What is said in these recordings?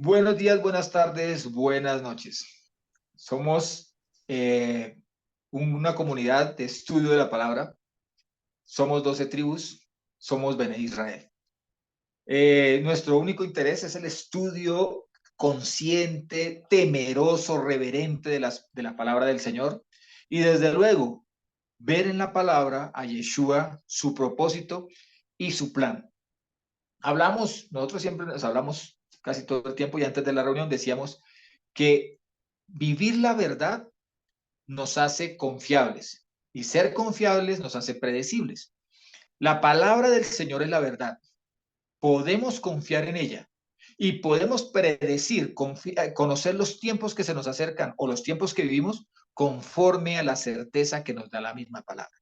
Buenos días, buenas tardes, buenas noches. Somos una comunidad de estudio de la palabra. Somos 12 tribus, somos Bene Israel. Nuestro único interés es el estudio consciente, temeroso, reverente de la palabra del Señor. Y desde luego, ver en la palabra a Yeshua, su propósito y su plan. Nosotros siempre nos hablamos casi todo el tiempo y antes de la reunión decíamos que vivir la verdad nos hace confiables y ser confiables nos hace predecibles. La palabra del Señor es la verdad. Podemos confiar en ella y podemos predecir, conocer los tiempos que se nos acercan o los tiempos que vivimos conforme a la certeza que nos da la misma palabra.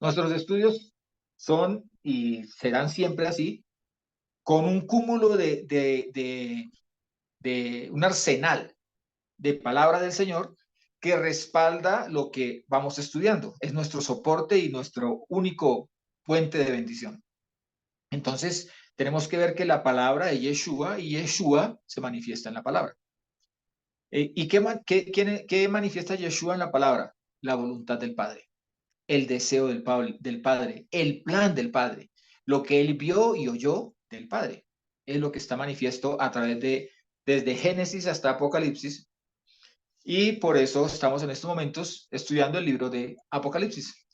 Nuestros estudios son y serán siempre así, con un cúmulo de un arsenal de palabra del Señor que respalda lo que vamos estudiando. Es nuestro soporte y nuestro único puente de bendición. Entonces, tenemos que ver que la palabra de Yeshua y Yeshua se manifiesta en la palabra. ¿Y qué manifiesta Yeshua en la palabra? La voluntad del Padre, el deseo del Padre, el plan del Padre, lo que él vio y oyó del Padre. Es lo que está manifiesto a través desde Génesis hasta Apocalipsis. Y por eso estamos en estos momentos estudiando el libro de Apocalipsis.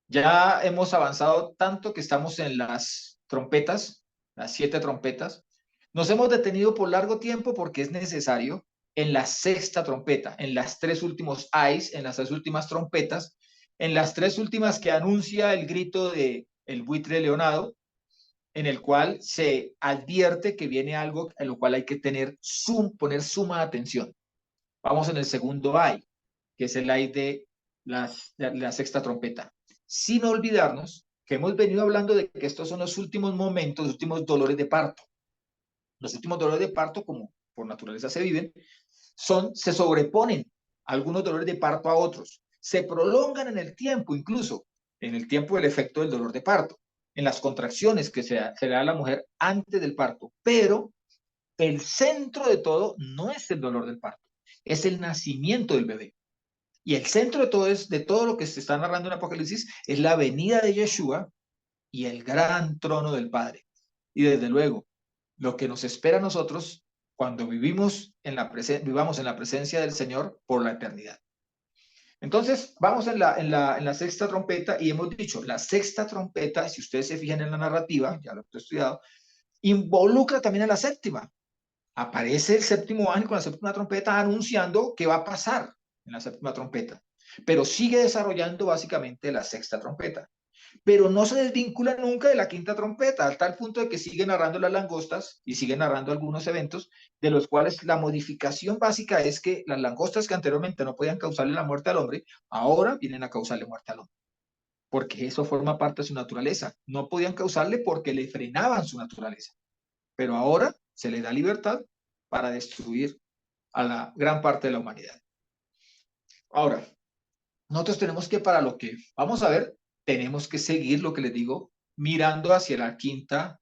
Ya hemos avanzado tanto que estamos en las trompetas, las 7 trompetas. Nos hemos detenido por largo tiempo porque es necesario en la sexta trompeta, en las 3 últimos ayes, en las 3 últimas trompetas, en las 3 últimas que anuncia el grito de el buitre leonado, en el cual se advierte que viene algo en lo cual hay que poner suma atención. Vamos en el segundo ay, que es el ay de la sexta trompeta. Sin olvidarnos que hemos venido hablando de que estos son los últimos momentos, los últimos dolores de parto. Los últimos dolores de parto, como por naturaleza se viven, se sobreponen algunos dolores de parto a otros. Se prolongan en el tiempo, incluso en el tiempo del efecto del dolor de parto, en las contracciones que se le da a la mujer antes del parto. Pero el centro de todo no es el dolor del parto, es el nacimiento del bebé. Y el centro de todo lo que se está narrando en Apocalipsis es la venida de Yeshua y el gran trono del Padre. Y desde luego, lo que nos espera a nosotros cuando vivamos en la presencia del Señor por la eternidad. Entonces, vamos en la sexta trompeta y hemos dicho, la sexta trompeta, si ustedes se fijan en la narrativa, ya lo he estudiado, involucra también a la séptima. Aparece el séptimo ángel con la séptima trompeta anunciando qué va a pasar en la séptima trompeta, pero sigue desarrollando básicamente la sexta trompeta, pero no se desvincula nunca de la quinta trompeta, al tal punto de que sigue narrando las langostas y sigue narrando algunos eventos de los cuales la modificación básica es que las langostas que anteriormente no podían causarle la muerte al hombre, ahora vienen a causarle muerte al hombre, porque eso forma parte de su naturaleza. No podían causarle porque le frenaban su naturaleza, pero ahora se le da libertad para destruir a la gran parte de la humanidad. Ahora, nosotros tenemos que, para lo que vamos a ver, tenemos que seguir lo que les digo, mirando hacia la quinta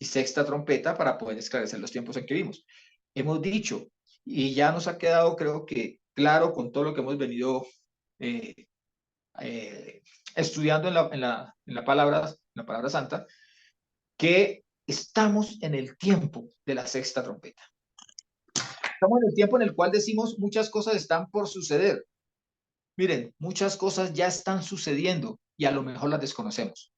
y sexta trompeta para poder esclarecer los tiempos en que vivimos. Hemos dicho, y ya nos ha quedado, creo que, claro con todo lo que hemos venido eh, estudiando en la palabra santa, que estamos en el tiempo de la sexta trompeta. Estamos en el tiempo en el cual decimos muchas cosas están por suceder. Miren, muchas cosas ya están sucediendo y a lo mejor las desconocemos.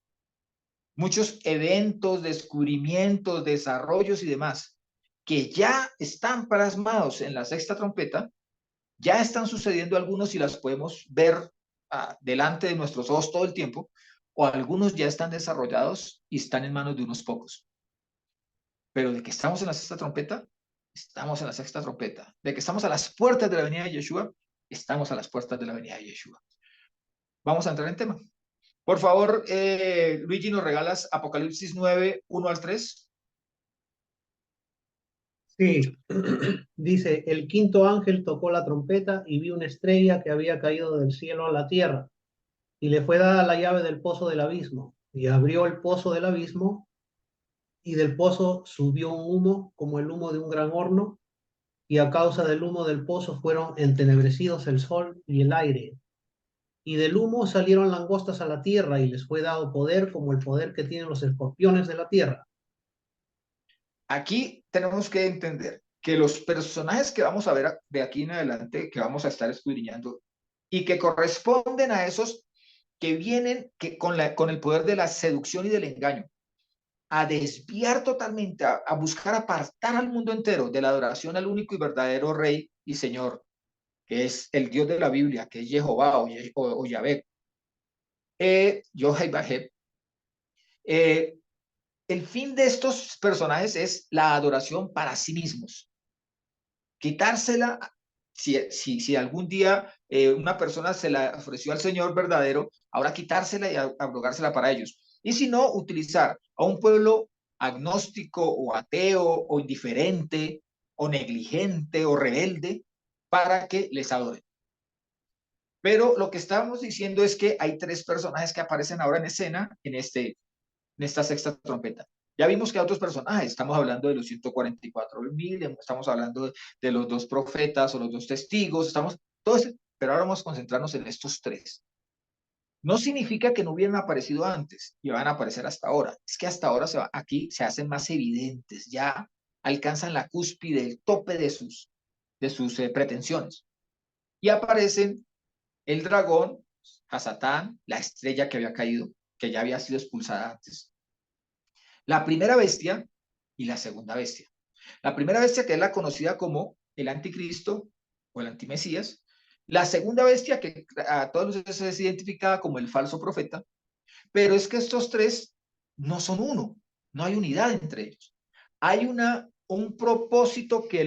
Muchos eventos, descubrimientos, desarrollos y demás que ya están plasmados en la sexta trompeta, ya están sucediendo algunos y las podemos ver delante de nuestros ojos todo el tiempo, o algunos ya están desarrollados y están en manos de unos pocos. Pero de que estamos en la sexta trompeta, estamos en la sexta trompeta. De que estamos a las puertas de la venida de Yeshua, estamos a las puertas de la venida de Yeshua. Vamos a entrar en tema. Por favor, Luigi, ¿nos regalas Apocalipsis 9, 1 al 3? Sí, dice, el quinto ángel tocó la trompeta y vi una estrella que había caído del cielo a la tierra, y le fue dada la llave del pozo del abismo, y abrió el pozo del abismo, y del pozo subió un humo como el humo de un gran horno, y a causa del humo del pozo fueron entenebrecidos el sol y el aire. Y del humo salieron langostas a la tierra, y les fue dado poder como el poder que tienen los escorpiones de la tierra. Aquí tenemos que entender que los personajes que vamos a ver de aquí en adelante, que vamos a estar escudriñando, y que corresponden a esos que vienen con el poder de la seducción y del engaño, a desviar totalmente, a buscar apartar al mundo entero de la adoración al único y verdadero Rey y Señor, que es el Dios de la Biblia, que es Jehová o Yahvé, Yohai el fin de estos personajes es la adoración para sí mismos. Quitársela, si algún día una persona se la ofreció al Señor verdadero, ahora quitársela y abrogársela para ellos. Y si no, utilizar a un pueblo agnóstico o ateo o indiferente o negligente o rebelde para que les adoren. Pero lo que estábamos diciendo es que hay tres personajes que aparecen ahora en escena en esta sexta trompeta. Ya vimos que hay otros personajes, estamos hablando de los 144,000, estamos hablando de los dos profetas o los dos testigos, pero ahora vamos a concentrarnos en estos tres. No significa que no hubieran aparecido antes y van a aparecer hasta ahora, es que hasta ahora aquí se hacen más evidentes, ya alcanzan la cúspide, el tope de sus pretensiones. Y aparecen el dragón, a Satán, la estrella que había caído, que ya había sido expulsada antes, la primera bestia y la segunda bestia. La primera bestia, que es la conocida como el anticristo o el antimesías. La segunda bestia, que a todos los es identificada como el falso profeta. Pero es que estos tres no son uno, no hay unidad entre ellos. Hay un propósito que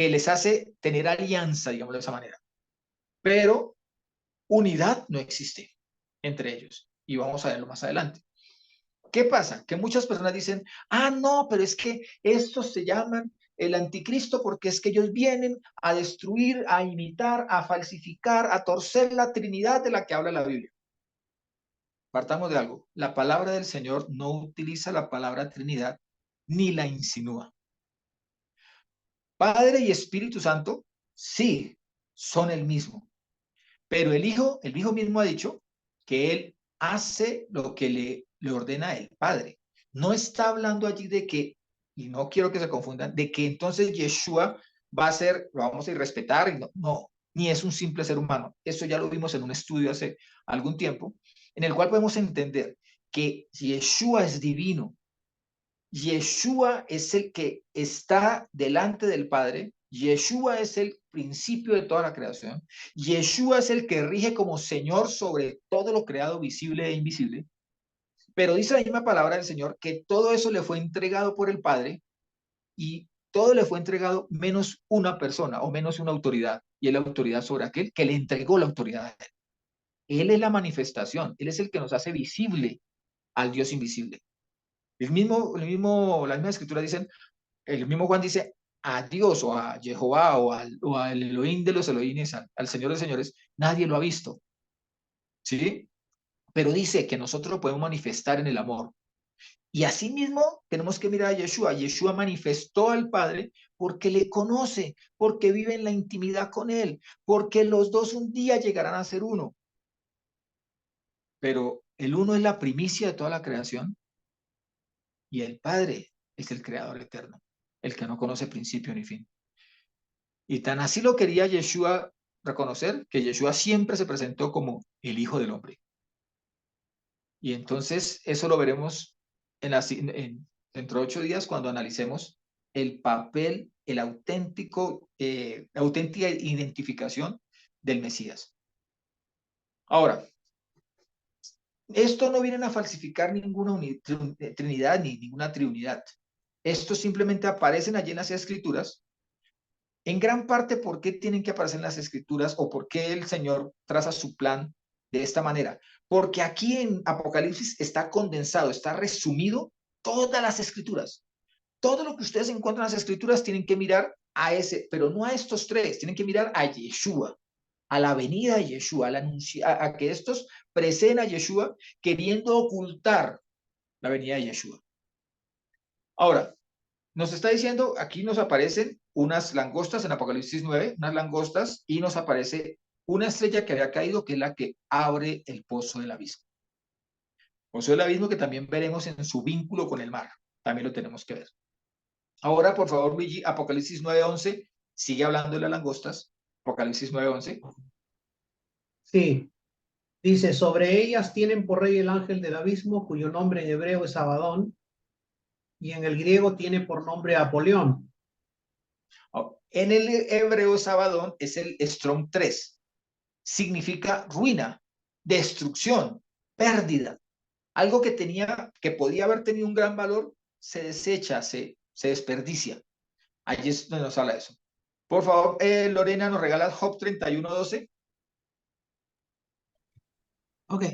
les hace tener alianza, digamos de esa manera. Pero unidad no existe entre ellos. Y vamos a verlo más adelante. ¿Qué pasa? Que muchas personas dicen, no, pero es que estos se llaman el anticristo porque es que ellos vienen a destruir, a imitar, a falsificar, a torcer la Trinidad de la que habla la Biblia. Partamos de algo. La palabra del Señor no utiliza la palabra Trinidad ni la insinúa. Padre y Espíritu Santo, sí, son el mismo. Pero el Hijo mismo ha dicho que Él hace lo que le ordena el Padre. No está hablando allí de que, y no quiero que se confundan, de que entonces Yeshua va a ser, lo vamos a respetar, no, ni es un simple ser humano. Eso ya lo vimos en un estudio hace algún tiempo, en el cual podemos entender que Yeshua es divino. Yeshua es el que está delante del Padre. Yeshua es el principio de toda la creación. Yeshua es el que rige como Señor sobre todo lo creado, visible e invisible. Pero dice la misma palabra del Señor que todo eso le fue entregado por el Padre y todo le fue entregado menos una persona o menos una autoridad. Y es la autoridad sobre aquel que le entregó la autoridad a él. Él es la manifestación. Él es el que nos hace visible al Dios invisible. La misma escritura dicen, el mismo Juan dice a Dios o a Jehová o al Elohim de los Elohines, al Señor de señores, nadie lo ha visto, ¿sí? Pero dice que nosotros lo podemos manifestar en el amor. Y asimismo tenemos que mirar a Yeshua. Yeshua manifestó al Padre porque le conoce, porque vive en la intimidad con Él, porque los dos un día llegarán a ser uno. Pero el uno es la primicia de toda la creación y el Padre es el creador eterno, el que no conoce principio ni fin. Y tan así lo quería Yeshua reconocer, que Yeshua siempre se presentó como el Hijo del Hombre. Y entonces eso lo veremos dentro de 8 días cuando analicemos el papel, la auténtica identificación del Mesías. Ahora, esto no viene a falsificar ninguna trinidad ni ninguna triunidad. Estos simplemente aparecen allí en las escrituras. En gran parte, ¿por qué tienen que aparecer en las escrituras o por qué el Señor traza su plan de esta manera? Porque aquí en Apocalipsis está condensado, está resumido todas las escrituras. Todo lo que ustedes encuentran en las escrituras tienen que mirar a ese, pero no a estos tres, tienen que mirar a Yeshua, a la venida de Yeshua, a que estos preceden a Yeshua queriendo ocultar la venida de Yeshua. Ahora, nos está diciendo, aquí nos aparecen unas langostas en Apocalipsis 9, unas langostas, y nos aparece una estrella que había caído, que es la que abre el pozo del abismo. Pozo del abismo que también veremos en su vínculo con el mar. También lo tenemos que ver. Ahora, por favor, Luigi, Apocalipsis 9:11, sigue hablando de las langostas. Apocalipsis 9:11. Sí, dice, sobre ellas tienen por rey el ángel del abismo, cuyo nombre en hebreo es Abadón, y en el griego tiene por nombre Apolión. En el hebreo Sabadón es el Strong 3. Significa ruina, destrucción, pérdida. Algo que tenía, que podía haber tenido un gran valor, se desecha, se desperdicia. Allí es donde nos habla eso. Por favor, Lorena, nos regala Job 31:12. Ok.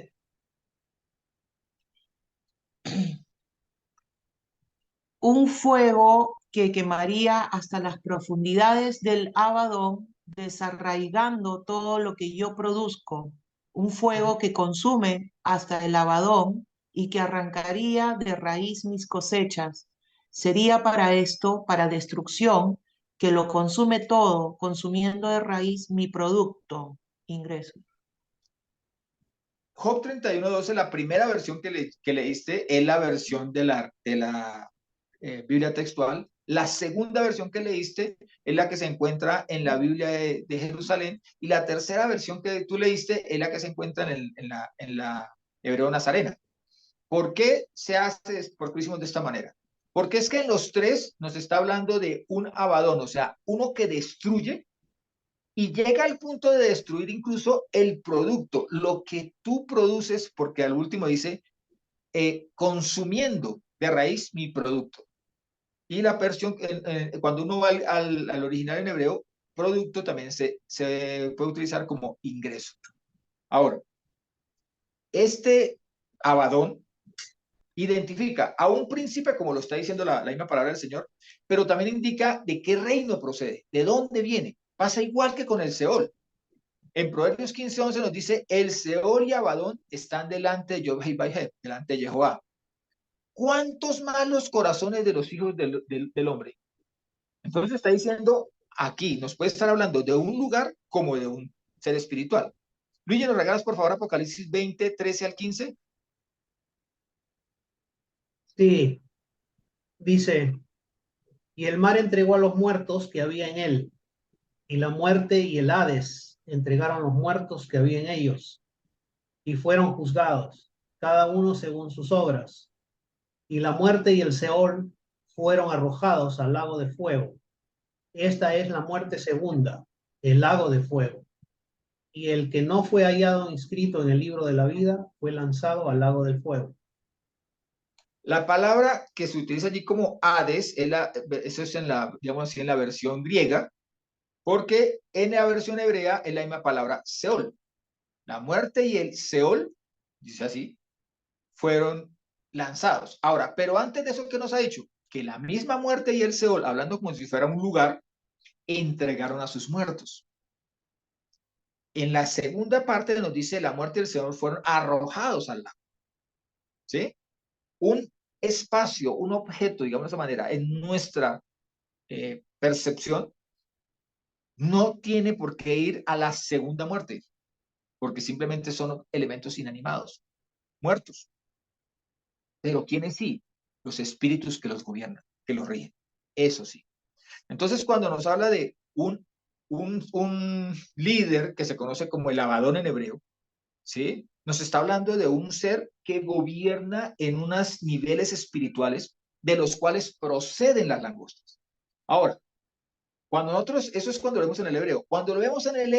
Un fuego que quemaría hasta las profundidades del Abadón, desarraigando todo lo que yo produzco. Un fuego que consume hasta el Abadón y que arrancaría de raíz mis cosechas. Sería para esto, para destrucción, que lo consume todo, consumiendo de raíz mi producto, ingreso. Job 31:12, la primera versión que leíste es la versión de la Biblia textual. La segunda versión que leíste es la que se encuentra en la Biblia de Jerusalén. Y la tercera versión que tú leíste es la que se encuentra en la Hebreo Nazarena. ¿Por qué se hace, por qué lo hicimos de esta manera? Porque es que en los tres nos está hablando de un abadón, o sea, uno que destruye y llega al punto de destruir incluso el producto, lo que tú produces, porque al último dice, consumiendo de raíz mi producto. Y la versión, cuando uno va al original en hebreo, producto también se puede utilizar como ingreso. Ahora, este abadón identifica a un príncipe, como lo está diciendo la misma palabra del Señor, pero también indica de qué reino procede, de dónde viene. Pasa igual que con el Seol. En Proverbios 15:11 nos dice, el Seol y Abadón están delante de Jehová, delante de Jehová. ¿Cuántos malos corazones de los hijos del hombre? Entonces está diciendo aquí, nos puede estar hablando de un lugar como de un ser espiritual. Luigi, ¿nos regalas por favor Apocalipsis 20:13 al 15? Sí, dice, y el mar entregó a los muertos que había en él, y la muerte y el Hades entregaron los muertos que había en ellos, y fueron juzgados, cada uno según sus obras. Y la muerte y el Seol fueron arrojados al lago de fuego. Esta es la muerte segunda, el lago de fuego. Y el que no fue hallado inscrito en el libro de la vida fue lanzado al lago del fuego. La palabra que se utiliza allí como Hades, eso es digamos así, en la versión griega, porque en la versión hebrea es la misma palabra Seol. La muerte y el Seol, dice así, fueron lanzados. Ahora, pero antes de eso, ¿qué nos ha dicho? Que la misma muerte y el Seol, hablando como si fuera un lugar, entregaron a sus muertos. En la segunda parte nos dice la muerte y el Seol fueron arrojados al lago. ¿Sí? Un espacio, un objeto, digamos de esa manera, en nuestra percepción, no tiene por qué ir a la segunda muerte, porque simplemente son elementos inanimados, muertos. Pero ¿quiénes sí? Los espíritus que los gobiernan, que los rigen. Eso sí. Entonces, cuando nos habla de un líder que se conoce como el Abadón en hebreo, ¿sí? Nos está hablando de un ser que gobierna en unos niveles espirituales de los cuales proceden las langostas. Ahora, cuando nosotros, eso es cuando lo vemos en el hebreo. Cuando lo vemos en el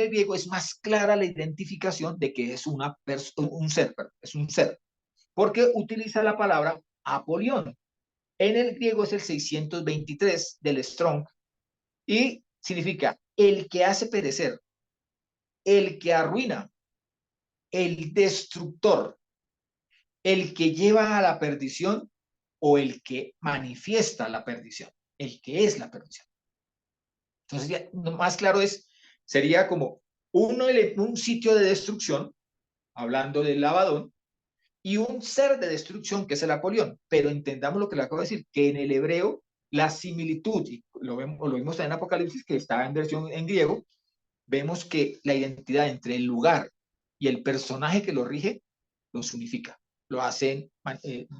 griego, es más clara la identificación de que es un ser, es un ser, porque utiliza la palabra Apolión. En el griego es el 623 del Strong y significa el que hace perecer, el que arruina, el destructor, el que lleva a la perdición o el que manifiesta la perdición, el que es la perdición. Entonces, ya, más claro sería como un sitio de destrucción, hablando del Abadón, y un ser de destrucción, que es el Apolión. Pero entendamos lo que le acabo de decir, que en el hebreo la similitud, y lo vimos en Apocalipsis, que está en versión en griego, vemos que la identidad entre el lugar y el personaje que lo rige los unifica. Lo hacen,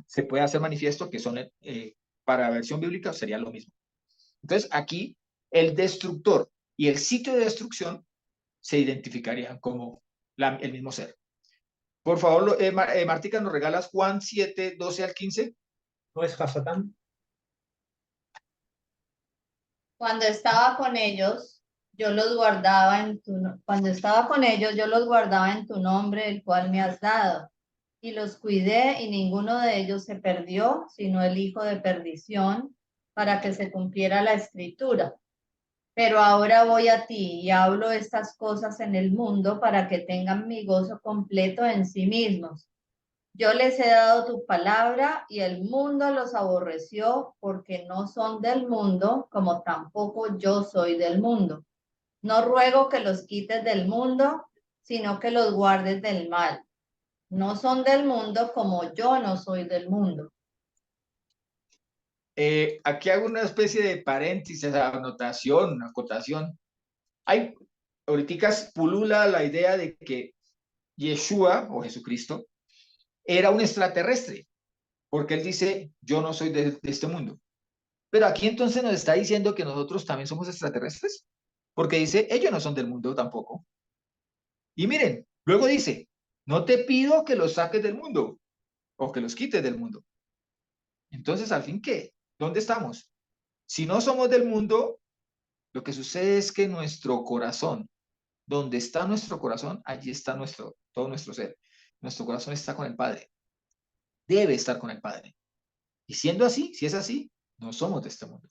se puede hacer manifiesto que son, para la versión bíblica sería lo mismo. Entonces aquí el destructor y el sitio de destrucción se identificarían como el mismo ser. Por favor, Martica, ¿nos regalas Juan 7, 12 al 15? ¿No es Hasatán? Cuando estaba con ellos, yo los guardaba cuando estaba con ellos, yo los guardaba en tu nombre, el cual me has dado. Y los cuidé, y ninguno de ellos se perdió, sino el hijo de perdición, para que se cumpliera la escritura. Pero ahora voy a ti y hablo estas cosas en el mundo para que tengan mi gozo completo en sí mismos. Yo les he dado tu palabra y el mundo los aborreció porque no son del mundo, como tampoco yo soy del mundo. No ruego que los quites del mundo, sino que los guardes del mal. No son del mundo como yo no soy del mundo. Aquí hago una especie de paréntesis, anotación, acotación. Hay, ahorita pulula la idea de que Yeshua, o Jesucristo, era un extraterrestre, porque él dice, yo no soy de este mundo. Pero aquí entonces nos está diciendo que nosotros también somos extraterrestres, porque dice, ellos no son del mundo tampoco. Y miren, luego dice, no te pido que los saques del mundo o que los quites del mundo. Entonces, al fin, ¿qué? ¿Dónde estamos? Si no somos del mundo, lo que sucede es que nuestro corazón, donde está nuestro corazón, allí está todo nuestro ser. Nuestro corazón está con el Padre. Debe estar con el Padre. Y siendo así, si es así, no somos de este mundo.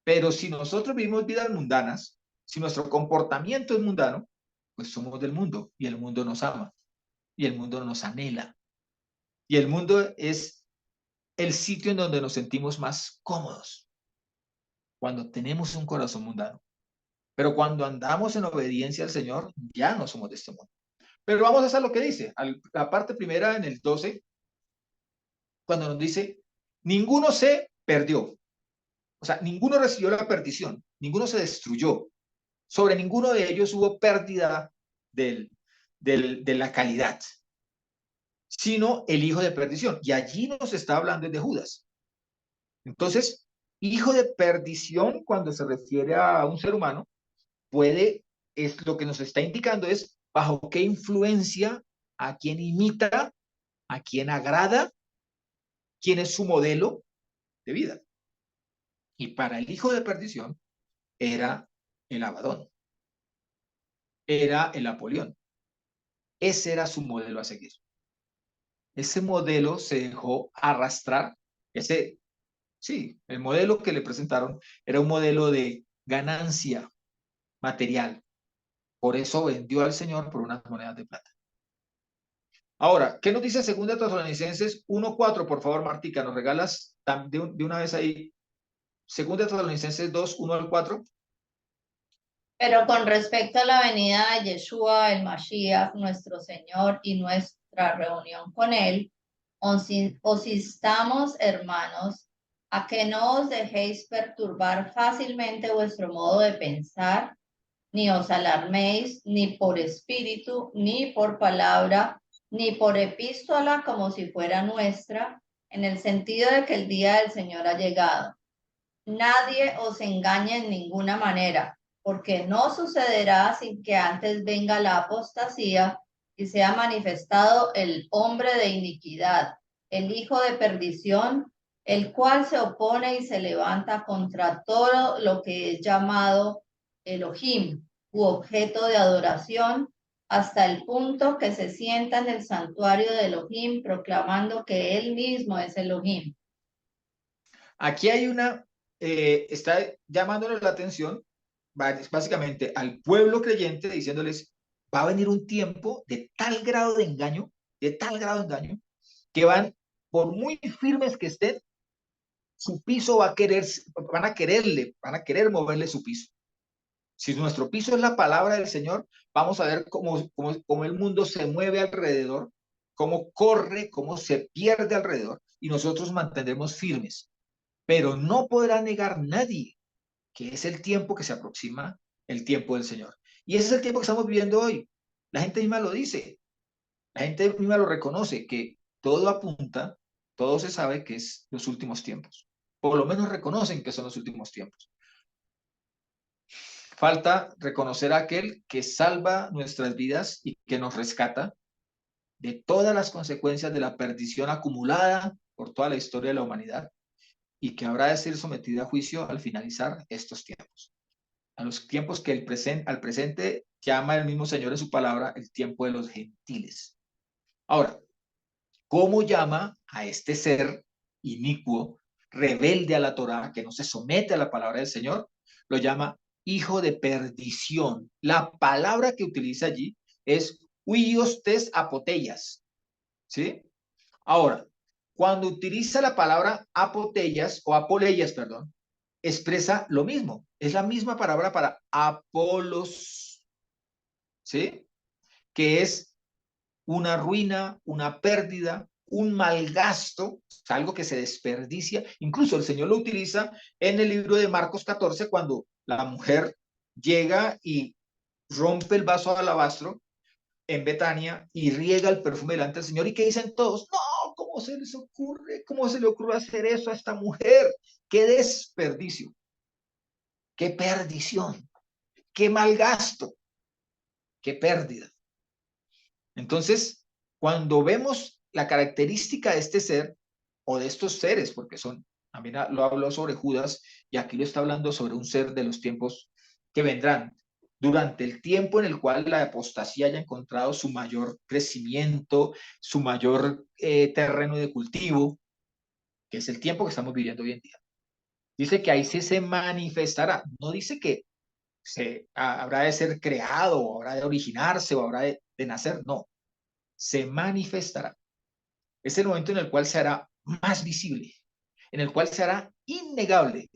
Pero si nosotros vivimos vidas mundanas, si nuestro comportamiento es mundano, pues somos del mundo y el mundo nos ama y el mundo nos anhela. Y el mundo es el sitio en donde nos sentimos más cómodos, cuando tenemos un corazón mundano. Pero cuando andamos en obediencia al Señor, ya no somos de este mundo. Pero vamos a hacer lo que dice, la parte primera en el 12, cuando nos dice, ninguno se perdió. O sea, ninguno recibió la perdición, ninguno se destruyó. Sobre ninguno de ellos hubo pérdida de la calidad, sino el hijo de perdición. Y allí nos está hablando de Judas. Entonces, hijo de perdición, cuando se refiere a un ser humano, es lo que nos está indicando es bajo qué influencia, a quién imita, a quién agrada, quién es su modelo de vida. Y para el hijo de perdición era el Abadón, era el Apolión. Ese era su modelo a seguir. Ese modelo se dejó arrastrar. Sí, el modelo que le presentaron era un modelo de ganancia material. Por eso vendió al Señor por unas monedas de plata. Ahora, ¿qué nos dice 2 Tesalonicenses 1:4? Por favor, Martica, ¿nos regalas de una vez ahí 2 Tesalonicenses 2:1-4? Pero con respecto a la venida de Yeshua, el Mashiach, nuestro Señor, y nuestra reunión con Él, os instamos, hermanos, a que no os dejéis perturbar fácilmente vuestro modo de pensar, ni os alarméis, ni por espíritu, ni por palabra, ni por epístola como si fuera nuestra, en el sentido de que el día del Señor ha llegado. Nadie os engañe en ninguna manera, porque no sucederá sin que antes venga la apostasía y sea manifestado el hombre de iniquidad, el hijo de perdición, el cual se opone y se levanta contra todo lo que es llamado Elohim u objeto de adoración, hasta el punto que se sienta en el santuario de Elohim proclamando que él mismo es Elohim. Aquí hay está llamándonos la atención básicamente al pueblo creyente diciéndoles, va a venir un tiempo de tal grado de engaño, que por muy firmes que estén, su piso van a querer moverle su piso. Si nuestro piso es la palabra del Señor, vamos a ver cómo el mundo se mueve alrededor, cómo corre, cómo se pierde alrededor, y nosotros mantendremos firmes. Pero no podrá negar nadie que es el tiempo que se aproxima, el tiempo del Señor. Y ese es el tiempo que estamos viviendo hoy. La gente misma lo dice, la gente misma lo reconoce, que todo apunta, todo se sabe que es los últimos tiempos. Por lo menos reconocen que son los últimos tiempos. Falta reconocer a aquel que salva nuestras vidas y que nos rescata de todas las consecuencias de la perdición acumulada por toda la historia de la humanidad y que habrá de ser sometida a juicio al finalizar estos tiempos. A los tiempos que al presente llama el mismo Señor en su palabra el tiempo de los gentiles. Ahora, ¿cómo llama a este ser inicuo, rebelde a la Torá, que no se somete a la palabra del Señor? Lo llama hijo de perdición. La palabra que utiliza allí es huios tes apotellas, ¿sí? Ahora, cuando utiliza la palabra apotellas o apoleyas, perdón, expresa lo mismo. Es la misma palabra para Apolos, ¿sí? Que es una ruina, una pérdida, un malgasto, algo que se desperdicia. Incluso el Señor lo utiliza en el libro de Marcos 14, cuando la mujer llega y rompe el vaso de alabastro en Betania y riega el perfume delante del Señor. ¿Y qué dicen todos? No, ¿cómo se les ocurre? ¿Cómo se le ocurre hacer eso a esta mujer? ¡Qué desperdicio! ¡Qué perdición! ¡Qué malgasto! ¡Qué pérdida! Entonces, cuando vemos la característica de este ser, o de estos seres, porque son, también lo habló sobre Judas, y aquí lo está hablando sobre un ser de los tiempos que vendrán, durante el tiempo en el cual la apostasía haya encontrado su mayor crecimiento, su mayor terreno de cultivo, que es el tiempo que estamos viviendo hoy en día. Dice que ahí sí se manifestará, no dice que habrá de ser creado, o habrá de originarse, o habrá de nacer, no, se manifestará. Es el momento en el cual se hará más visible, en el cual se hará innegable,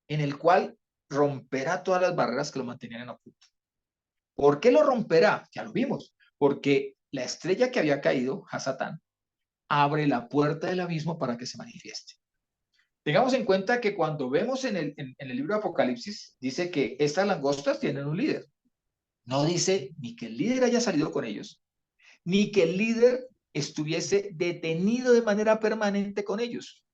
en el cual romperá todas las barreras que lo mantenían en oculto. ¿Por qué lo romperá? Ya lo vimos, porque la estrella que había caído, Hasatán, abre la puerta del abismo para que se manifieste. Tengamos en cuenta que cuando vemos en el libro de Apocalipsis, dice que estas langostas tienen un líder. No dice ni que el líder haya salido con ellos, ni que el líder estuviese detenido de manera permanente con ellos.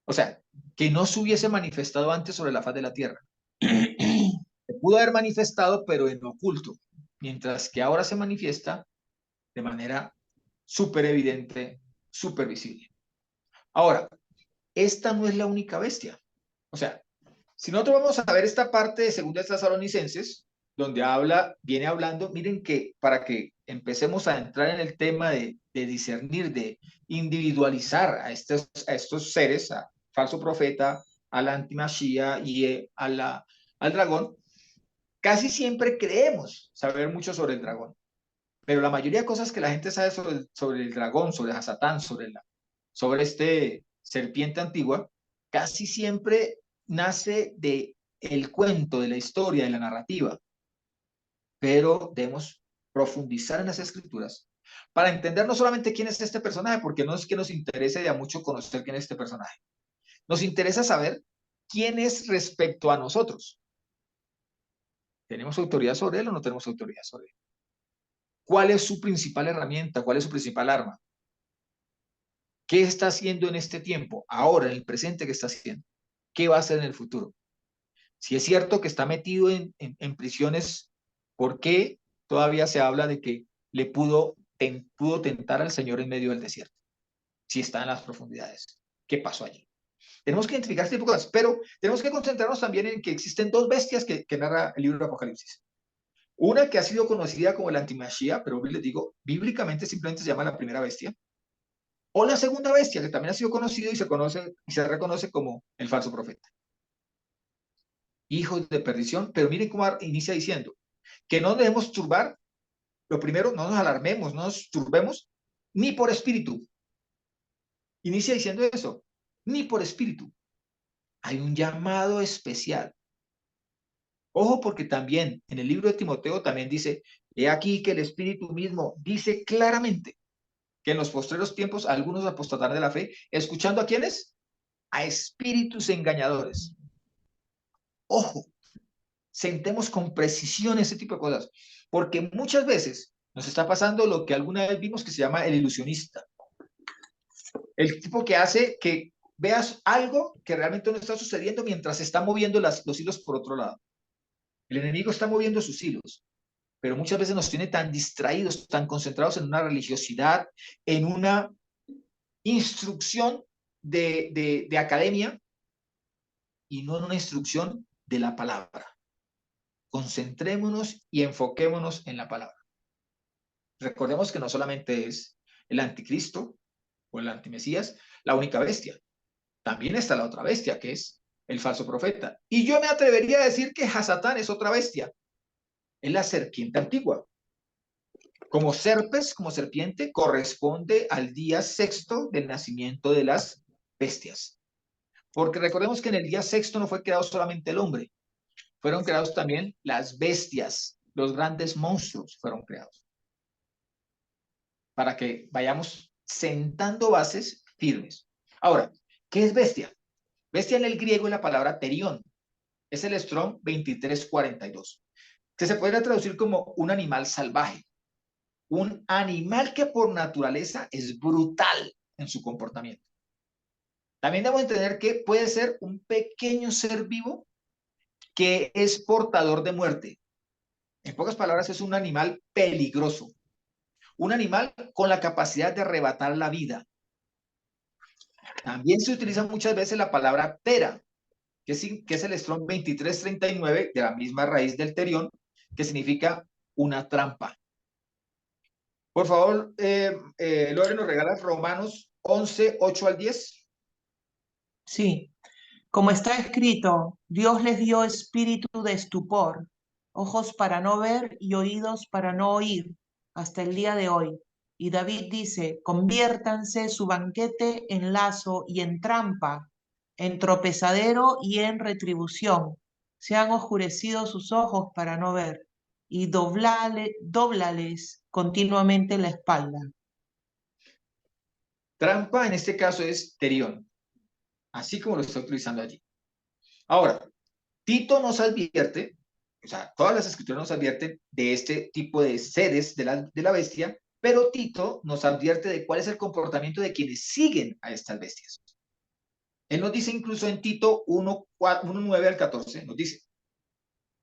O sea, que no se hubiese manifestado antes sobre la faz de la tierra. Se pudo haber manifestado, pero en oculto, mientras que ahora se manifiesta de manera súper evidente, súper visible. Ahora, esta no es la única bestia. O sea, si nosotros vamos a ver esta parte de Segunda de Tesalonicenses, donde viene hablando, miren que para que empecemos a entrar en el tema de discernir, de individualizar a estos seres, a falso profeta, a la antimachía y al dragón, casi siempre creemos saber mucho sobre el dragón, pero la mayoría de cosas que la gente sabe sobre el dragón, sobre Hasatán, sobre este serpiente antigua, casi siempre nace de el cuento, de la historia, de la narrativa, pero debemos profundizar en las escrituras para entender no solamente quién es este personaje, porque no es que nos interese de a mucho conocer quién es este personaje, nos interesa saber quién es respecto a nosotros. ¿Tenemos autoridad sobre él o no tenemos autoridad sobre él? ¿Cuál es su principal herramienta? ¿Cuál es su principal arma? ¿Qué está haciendo en este tiempo? Ahora, en el presente, ¿qué está haciendo? ¿Qué va a hacer en el futuro? Si es cierto que está metido en prisiones, ¿por qué todavía se habla de que le pudo tentar al Señor en medio del desierto? Si está en las profundidades. ¿Qué pasó allí? Tenemos que identificar este tipo de cosas, pero tenemos que concentrarnos también en que existen dos bestias que narra el libro de Apocalipsis. Una que ha sido conocida como la antimachía, pero les digo, bíblicamente simplemente se llama la primera bestia. O la segunda bestia, que también ha sido conocido y se reconoce como el falso profeta. Hijos de perdición, pero miren cómo inicia diciendo que no debemos turbar, lo primero, no nos alarmemos, no nos turbemos, ni por espíritu. Inicia diciendo eso, ni por espíritu. Hay un llamado especial. Ojo, porque también en el libro de Timoteo también dice, he aquí que el espíritu mismo dice claramente que en los postreros tiempos algunos apostatarán de la fe, escuchando a quiénes, a espíritus engañadores. Ojo, sentemos con precisión ese tipo de cosas, porque muchas veces nos está pasando lo que alguna vez vimos que se llama el ilusionista. El tipo que hace que veas algo que realmente no está sucediendo mientras se están moviendo los hilos por otro lado. El enemigo está moviendo sus hilos, pero muchas veces nos tiene tan distraídos, tan concentrados en una religiosidad, en una instrucción de academia y no en una instrucción de la palabra. Concentrémonos y enfoquémonos en la palabra. Recordemos que no solamente es el anticristo o el antimesías la única bestia. También está la otra bestia, que es el falso profeta. Y yo me atrevería a decir que Hasatán es otra bestia. Es la serpiente antigua. Como serpes, como serpiente, corresponde al día sexto del nacimiento de las bestias. Porque recordemos que en el día sexto no fue creado solamente el hombre. Fueron creados también las bestias. Los grandes monstruos fueron creados. Para que vayamos sentando bases firmes. Ahora, ¿qué es bestia? Bestia en el griego es la palabra terión. Es el Strong 2342, que se podría traducir como un animal salvaje. Un animal que por naturaleza es brutal en su comportamiento. También debemos entender que puede ser un pequeño ser vivo que es portador de muerte. En pocas palabras, es un animal peligroso. Un animal con la capacidad de arrebatar la vida. También se utiliza muchas veces la palabra tera, que es el Strong 2339, de la misma raíz del terión, que significa una trampa. Por favor, Lore, nos regalas Romanos 11, 8 al 10. Sí, como está escrito, Dios les dio espíritu de estupor, ojos para no ver y oídos para no oír, hasta el día de hoy. Y David dice, conviértanse su banquete en lazo y en trampa, en tropezadero y en retribución. Sean oscurecidos sus ojos para no ver, y dóblales continuamente la espalda. Trampa en este caso es terión, así como lo está utilizando allí. Ahora, Tito nos advierte, o sea, todas las escrituras nos advierten de este tipo de seres de la bestia, pero Tito nos advierte de cuál es el comportamiento de quienes siguen a estas bestias. Él nos dice incluso en Tito 1, 9 al 14, nos dice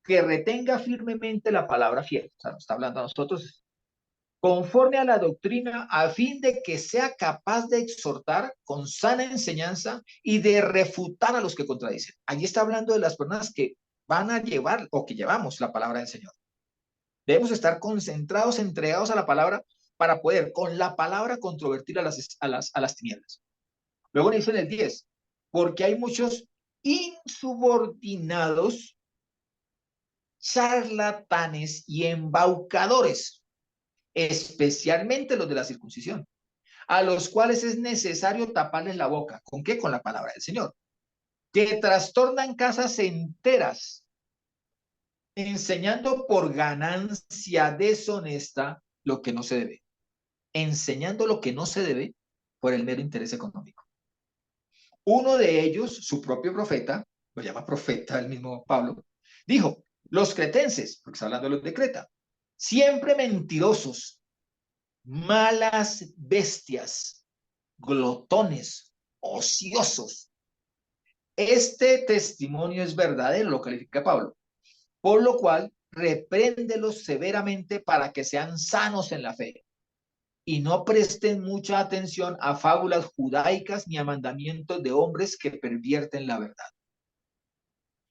que retenga firmemente la palabra fiel, o sea, nos está hablando a nosotros, conforme a la doctrina, a fin de que sea capaz de exhortar con sana enseñanza y de refutar a los que contradicen. Allí está hablando de las personas que van a llevar o que llevamos la palabra del Señor. Debemos estar concentrados, entregados a la palabra para poder con la palabra controvertir a las tinieblas. Luego dice en el 10, porque hay muchos insubordinados, charlatanes y embaucadores, especialmente los de la circuncisión, a los cuales es necesario taparles la boca. ¿Con qué? Con la palabra del Señor. Que trastornan casas enteras, enseñando por ganancia deshonesta lo que no se debe. Enseñando lo que no se debe por el mero interés económico. Uno de ellos, su propio profeta, lo llama profeta el mismo Pablo, dijo, los cretenses, porque está hablando de los de Creta, siempre mentirosos, malas bestias, glotones, ociosos. Este testimonio es verdadero, lo califica Pablo, por lo cual repréndelos severamente para que sean sanos en la fe y no presten mucha atención a fábulas judaicas ni a mandamientos de hombres que pervierten la verdad.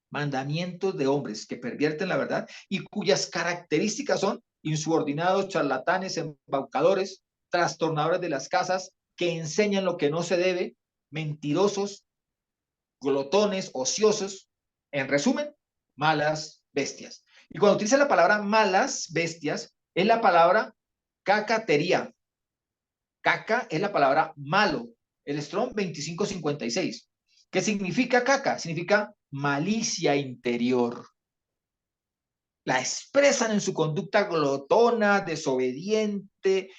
Mandamientos de hombres que pervierten la verdad y cuyas características son insubordinados, charlatanes, embaucadores, trastornadores de las casas, que enseñan lo que no se debe, mentirosos, glotones, ociosos, en resumen, malas bestias. Y cuando utiliza la palabra malas bestias, es la palabra cacatería. Caca es la palabra malo, el Strong 2556. ¿Qué significa caca? Significa malicia interior. La expresan en su conducta glotona, desobediente,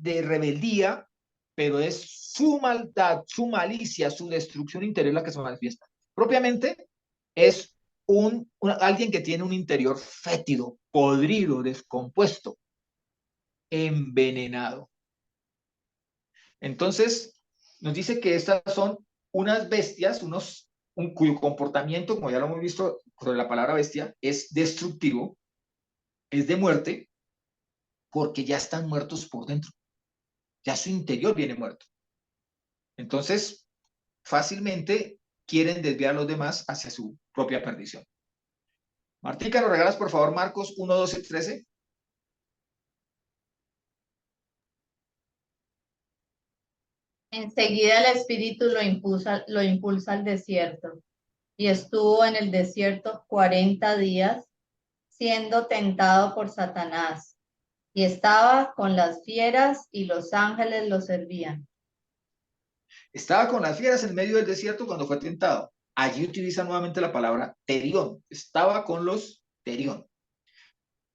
de rebeldía, pero es su maldad, su malicia, su destrucción interior la que se manifiesta. Propiamente es alguien que tiene un interior fétido, podrido, descompuesto, envenenado. Entonces, nos dice que estas son unas bestias, cuyo comportamiento, como ya lo hemos visto sobre la palabra bestia, es destructivo, es de muerte, porque ya están muertos por dentro. Ya su interior viene muerto. Entonces, fácilmente quieren desviar a los demás hacia su propia perdición. Martica, ¿nos regalas por favor Marcos 1, 12, 13? Enseguida el espíritu lo impulsa al desierto, y estuvo en el desierto 40 días, siendo tentado por Satanás, y estaba con las fieras, y los ángeles lo servían. Estaba con las fieras en medio del desierto cuando fue tentado. Allí utiliza nuevamente la palabra terión. Estaba con los terión.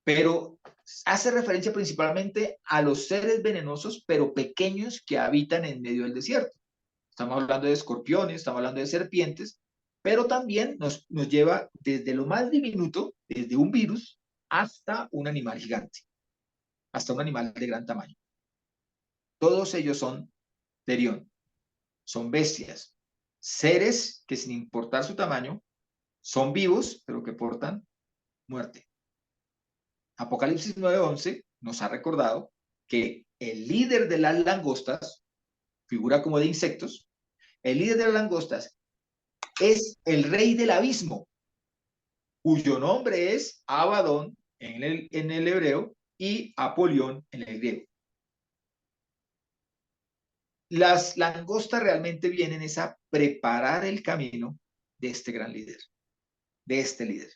Pero hace referencia principalmente a los seres venenosos, pero pequeños, que habitan en medio del desierto. Estamos hablando de escorpiones, estamos hablando de serpientes, pero también nos lleva desde lo más diminuto, desde un virus, hasta un animal gigante, hasta un animal de gran tamaño. Todos ellos son terión, son bestias, seres que sin importar su tamaño, son vivos, pero que portan muerte. Apocalipsis 9:11 nos ha recordado que el líder de las langostas, figura como de insectos, el líder de las langostas es el rey del abismo, cuyo nombre es Abadón en el hebreo y Apolión en el griego. Las langostas realmente vienen es a preparar el camino de este gran líder, de este líder.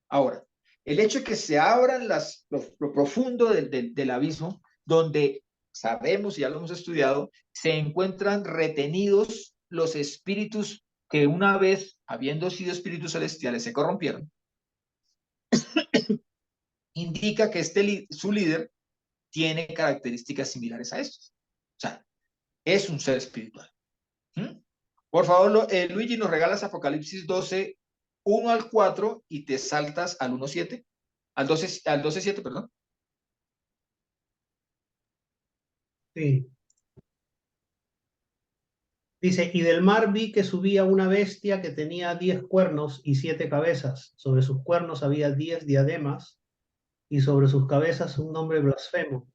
Ahora, el hecho de que se abran lo profundo del abismo, donde sabemos, ya lo hemos estudiado, se encuentran retenidos los espíritus que una vez, habiendo sido espíritus celestiales, se corrompieron, indica que su líder tiene características similares a estos. O sea, es un ser espiritual. ¿Mm? Por favor, Luigi, nos regalas Apocalipsis 12, 1 al 4 y te saltas al 1:7, al 12:7, perdón. Sí. Dice, y del mar vi que subía una bestia que tenía 10 cuernos y 7 cabezas. Sobre sus cuernos había 10 diademas y sobre sus cabezas un nombre blasfemo.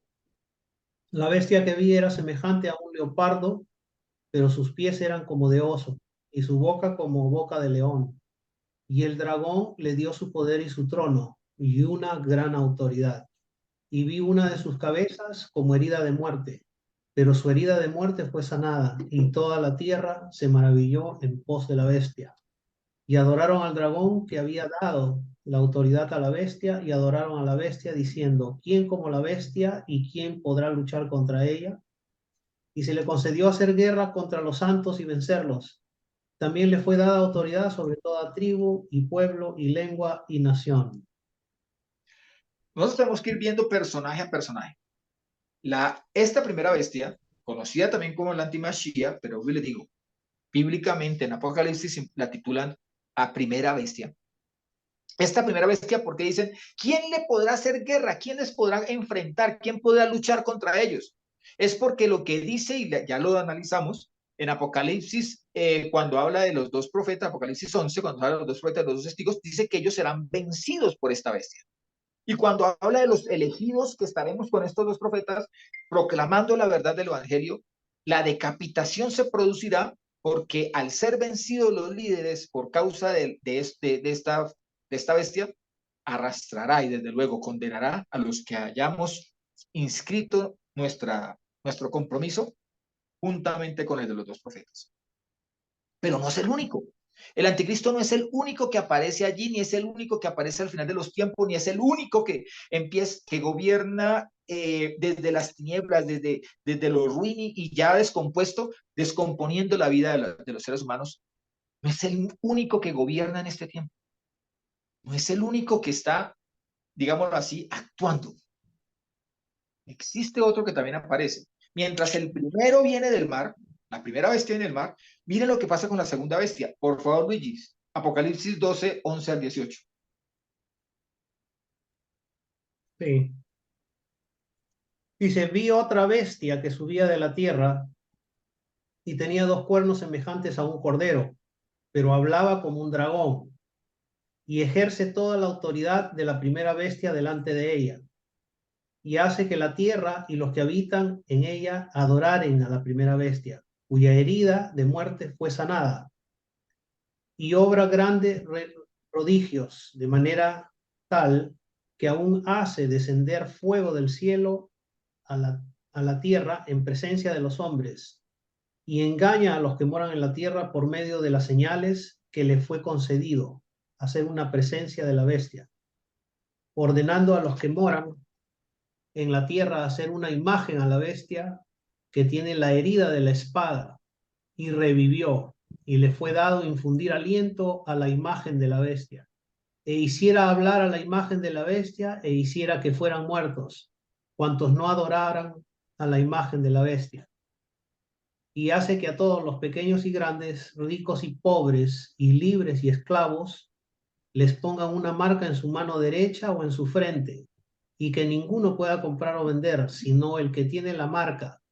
La bestia que vi era semejante a un leopardo, pero sus pies eran como de oso y su boca como boca de león. Y el dragón le dio su poder y su trono y una gran autoridad. Y vi una de sus cabezas como herida de muerte, pero su herida de muerte fue sanada, y toda la tierra se maravilló en pos de la bestia. Y adoraron al dragón que había dado la autoridad a la bestia, y adoraron a la bestia diciendo, ¿quién como la bestia y quién podrá luchar contra ella? Y se le concedió hacer guerra contra los santos y vencerlos. También le fue dada autoridad sobre toda tribu y pueblo y lengua y nación. Nosotros tenemos que ir viendo personaje a personaje. Esta primera bestia, conocida también como la antimachía, pero hoy le digo, bíblicamente en Apocalipsis la titulan a primera bestia. Esta primera bestia, porque dicen, ¿quién le podrá hacer guerra? ¿Quién les podrá enfrentar? ¿Quién podrá luchar contra ellos? Es porque lo que dice, y ya lo analizamos, en Apocalipsis, cuando habla de los dos profetas, Apocalipsis 11, cuando habla de los dos profetas, los dos testigos, dice que ellos serán vencidos por esta bestia. Y cuando habla de los elegidos que estaremos con estos dos profetas, proclamando la verdad del Evangelio, la decapitación se producirá porque al ser vencidos los líderes por causa de esta bestia, arrastrará y desde luego condenará a los que hayamos inscrito nuestro compromiso juntamente con el de los dos profetas. Pero no es el único. El anticristo no es el único que aparece allí, ni es el único que aparece al final de los tiempos, ni es el único que gobierna desde las tinieblas, desde lo ruin y ya descompuesto, descomponiendo la vida de los seres humanos. No es el único que gobierna en este tiempo. No es el único que está, digámoslo así, actuando. Existe otro que también aparece, Mientras el primero viene del mar, la primera bestia viene del mar, miren lo que pasa con la segunda bestia. Por favor, Luigi, Apocalipsis 12, 11 al 18. Sí. Dice, vi otra bestia que subía de la tierra y tenía dos cuernos semejantes a un cordero, pero hablaba como un dragón y ejerce toda la autoridad de la primera bestia delante de ella y hace que la tierra y los que habitan en ella adoraren a la primera bestia, cuya herida de muerte fue sanada, y obra grandes prodigios, de manera tal que aún hace descender fuego del cielo a la tierra en presencia de los hombres, y engaña a los que moran en la tierra por medio de las señales que le fue concedido, hacer una presencia de la bestia, ordenando a los que moran en la tierra hacer una imagen a la bestia que tiene la herida de la espada, y revivió, y le fue dado infundir aliento a la imagen de la bestia, e hiciera hablar a la imagen de la bestia, e hiciera que fueran muertos, cuantos no adoraran a la imagen de la bestia. Y hace que a todos los pequeños y grandes, ricos y pobres, y libres y esclavos, les pongan una marca en su mano derecha o en su frente, y que ninguno pueda comprar o vender, sino el que tiene la marca,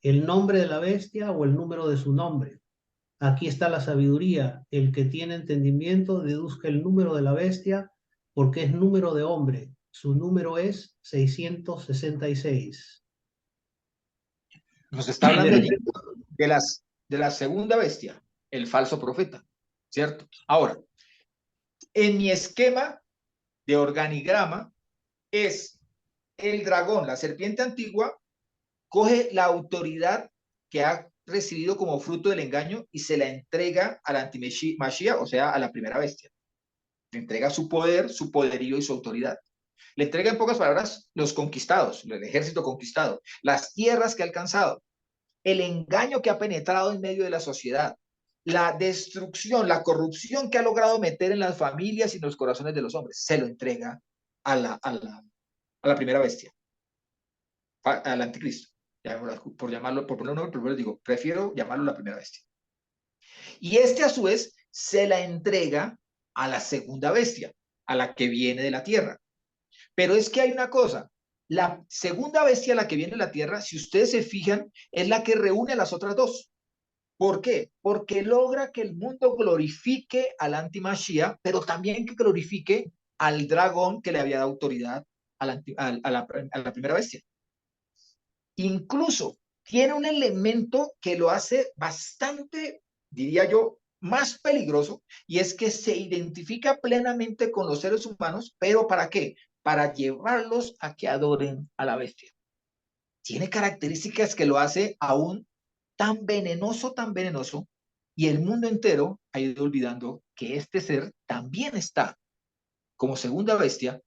el nombre de la bestia o el número de su nombre. Aquí está la sabiduría. El que tiene entendimiento deduzca el número de la bestia, porque es número de hombre. Su número es 666. Nos está hablando allí de la segunda bestia, el falso profeta, ¿cierto? Ahora, en mi esquema de organigrama es el dragón, la serpiente antigua, coge la autoridad que ha recibido como fruto del engaño y se la entrega al anti-Mashiach, o sea, a la primera bestia. Le entrega su poder, su poderío y su autoridad. Le entrega, en pocas palabras, los conquistados, el ejército conquistado, las tierras que ha alcanzado, el engaño que ha penetrado en medio de la sociedad, la destrucción, la corrupción que ha logrado meter en las familias y en los corazones de los hombres. Se lo entrega a la primera bestia, al anticristo. Por llamarlo, por poner un nombre, pero digo, prefiero llamarlo la primera bestia. Y este, a su vez, se la entrega a la segunda bestia, a la que viene de la tierra. Pero es que hay una cosa, la segunda bestia, la que viene de la tierra, si ustedes se fijan, es la que reúne a las otras dos. ¿Por qué? Porque logra que el mundo glorifique al anti-Mashiach, pero también que glorifique al dragón que le había dado autoridad a la primera bestia. Incluso tiene un elemento que lo hace bastante, diría yo, más peligroso, y es que se identifica plenamente con los seres humanos, pero ¿para qué? Para llevarlos a que adoren a la bestia. Tiene características que lo hace aún tan venenoso, y el mundo entero ha ido olvidando que este ser también está como segunda bestia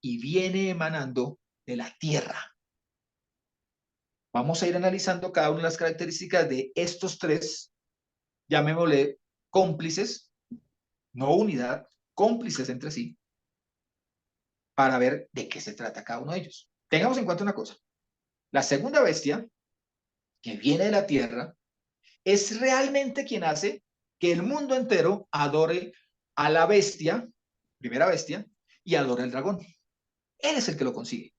y viene emanando de la tierra. Vamos a ir analizando cada una de las características de estos tres, llamémosle cómplices, no unidad, cómplices entre sí, para ver de qué se trata cada uno de ellos. Tengamos en cuenta una cosa. La segunda bestia, que viene de la tierra, es realmente quien hace que el mundo entero adore a la bestia, primera bestia, y adore al dragón. Él es el que lo consigue.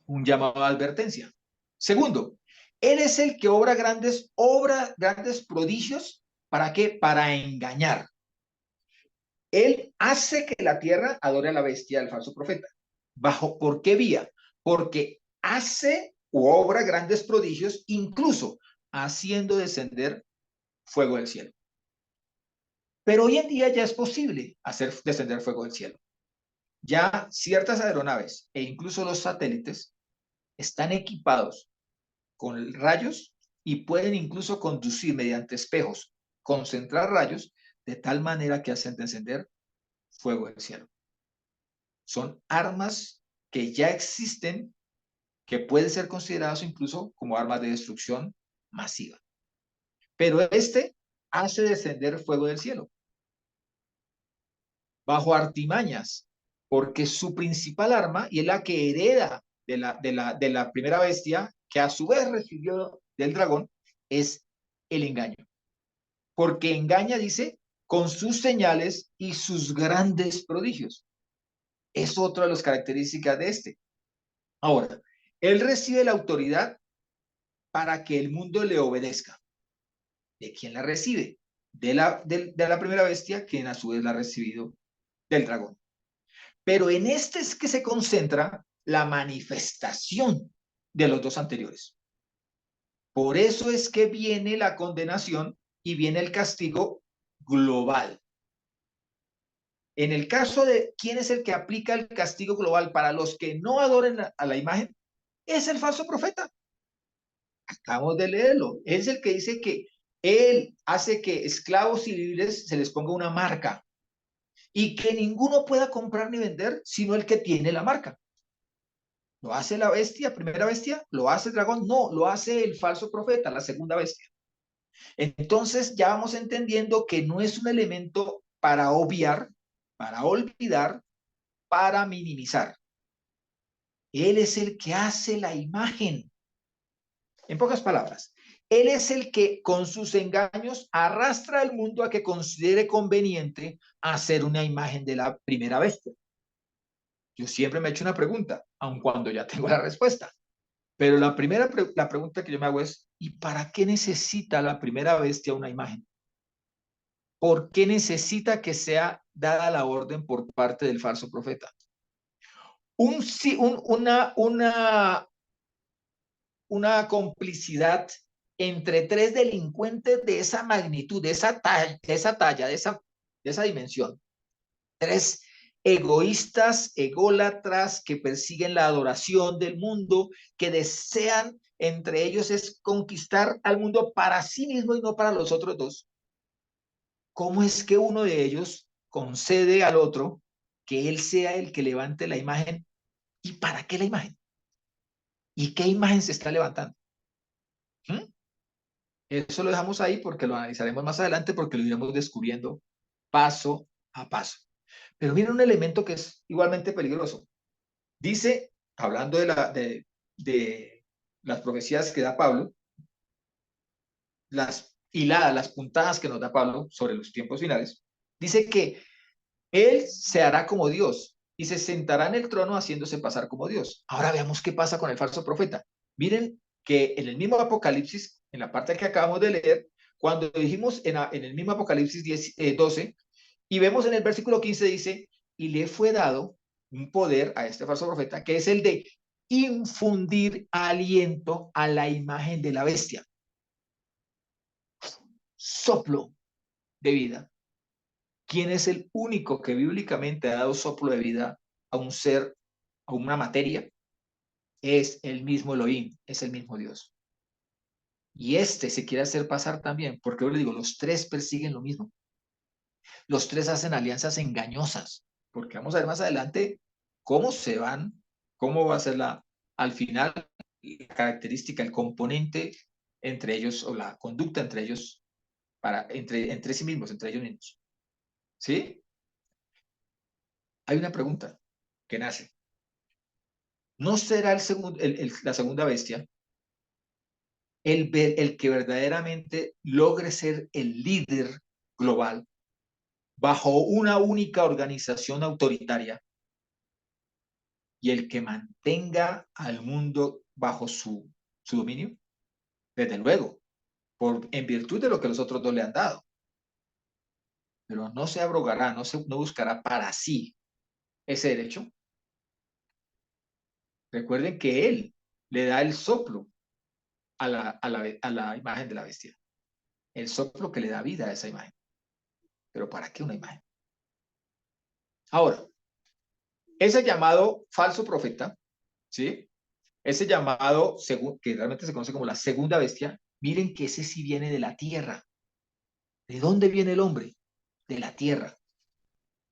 Un llamado de advertencia. Segundo, él es el que obra grandes prodigios. ¿Para qué? Para engañar. Él hace que la tierra adore a la bestia del falso profeta. ¿Por qué vía? Porque hace u obra grandes prodigios, incluso haciendo descender fuego del cielo. Pero hoy en día ya es posible hacer descender fuego del cielo. Ya ciertas aeronaves e incluso los satélites están equipados con rayos y pueden incluso conducir mediante espejos, concentrar rayos de tal manera que hacen descender fuego del cielo. Son armas que ya existen, que pueden ser consideradas incluso como armas de destrucción masiva. Pero este hace descender fuego del cielo bajo artimañas, porque su principal arma, y es la que hereda de la primera bestia, que a su vez recibió del dragón es el engaño. Porque engaña, dice, con sus señales y sus grandes prodigios. Es otra de las características de este. Ahora, él recibe la autoridad para que el mundo le obedezca. ¿De quién la recibe? De la primera bestia, quien a su vez la ha recibido del dragón. Pero en este es que se concentra la manifestación de los dos anteriores. Por eso es que viene la condenación y viene el castigo global. En el caso de quién es el que aplica el castigo global para los que no adoren a la imagen, es el falso profeta. Acabamos de leerlo. Es el que dice que él hace que esclavos y libres se les ponga una marca y que ninguno pueda comprar ni vender sino el que tiene la marca. ¿Lo hace la bestia, primera bestia? ¿Lo hace el dragón? No, lo hace el falso profeta, la segunda bestia. Entonces ya vamos entendiendo que no es un elemento para obviar, para olvidar, para minimizar. Él es el que hace la imagen. En pocas palabras, él es el que con sus engaños arrastra al mundo a que considere conveniente hacer una imagen de la primera bestia. Yo siempre me he hecho una pregunta, aun cuando ya tengo la respuesta. Pero la pregunta que yo me hago es, ¿y para qué necesita la primera bestia una imagen? ¿Por qué necesita que sea dada la orden por parte del falso profeta? Una complicidad entre tres delincuentes de esa magnitud, de esa talla, de esa dimensión. Tres egoístas, ególatras, que persiguen la adoración del mundo, que desean entre ellos es conquistar al mundo para sí mismo y no para los otros dos. ¿Cómo es que uno de ellos concede al otro que él sea el que levante la imagen? ¿Y para qué la imagen? ¿Y qué imagen se está levantando? ¿Mm? Eso lo dejamos ahí porque lo analizaremos más adelante, porque lo iremos descubriendo paso a paso. Pero miren un elemento que es igualmente peligroso. Dice, hablando de las profecías que da Pablo, las hiladas, las puntadas que nos da Pablo sobre los tiempos finales, dice que él se hará como Dios y se sentará en el trono haciéndose pasar como Dios. Ahora veamos qué pasa con el falso profeta. Miren que en el mismo Apocalipsis, en la parte que acabamos de leer, cuando dijimos en el mismo Apocalipsis 12, y vemos en el versículo 15, dice, y le fue dado un poder a este falso profeta, que es el de infundir aliento a la imagen de la bestia. Soplo de vida. ¿Quién es el único que bíblicamente ha dado soplo de vida a un ser, a una materia? Es el mismo Elohim, es el mismo Dios. Y este se quiere hacer pasar también, porque yo le digo, los tres persiguen lo mismo. Los tres hacen alianzas engañosas, porque vamos a ver más adelante cómo se van, cómo va a ser al final la característica, el componente entre ellos, o la conducta entre ellos, entre sí mismos, entre ellos mismos. ¿Sí? Hay una pregunta que nace. ¿No será la segunda bestia el que verdaderamente logre ser el líder global bajo una única organización autoritaria y el que mantenga al mundo bajo su dominio? Desde luego, en virtud de lo que los otros dos le han dado. Pero no se abrogará, no buscará para sí ese derecho. Recuerden que él le da el soplo a la imagen de la bestia. El soplo que le da vida a esa imagen. ¿Pero para qué una imagen? Ahora, ese llamado falso profeta, ¿sí? Ese llamado, que realmente se conoce como la segunda bestia, miren que ese sí viene de la tierra. ¿De dónde viene el hombre? De la tierra.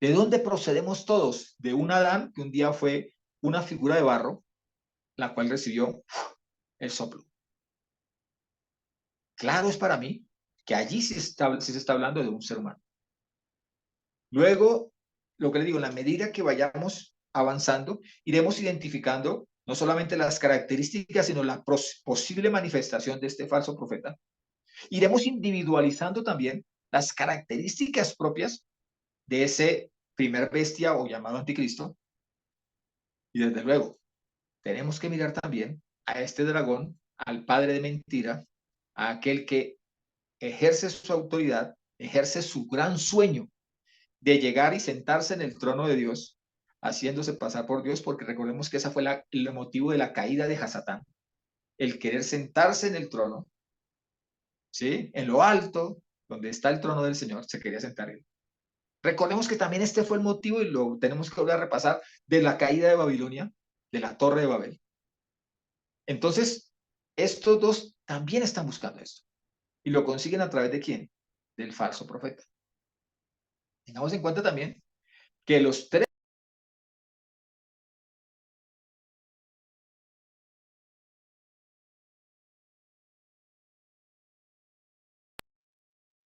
¿De dónde procedemos todos? De un Adán que un día fue una figura de barro, la cual recibió el soplo. Claro es para mí que allí sí se está hablando de un ser humano. Luego, lo que les digo, en la medida que vayamos avanzando, iremos identificando no solamente las características, sino la posible manifestación de este falso profeta. Iremos individualizando también las características propias de ese primer bestia o llamado anticristo. Y desde luego, tenemos que mirar también a este dragón, al padre de mentira, a aquel que ejerce su autoridad, ejerce su gran sueño de llegar y sentarse en el trono de Dios, haciéndose pasar por Dios, porque recordemos que ese fue el motivo de la caída de Hasatán, el querer sentarse en el trono, ¿sí? En lo alto, donde está el trono del Señor, se quería sentar él. Recordemos que también este fue el motivo, y lo tenemos que volver a repasar, de la caída de Babilonia, de la Torre de Babel. Entonces, estos dos también están buscando esto. ¿Y lo consiguen a través de quién? Del falso profeta. Tengamos en cuenta también que los tres,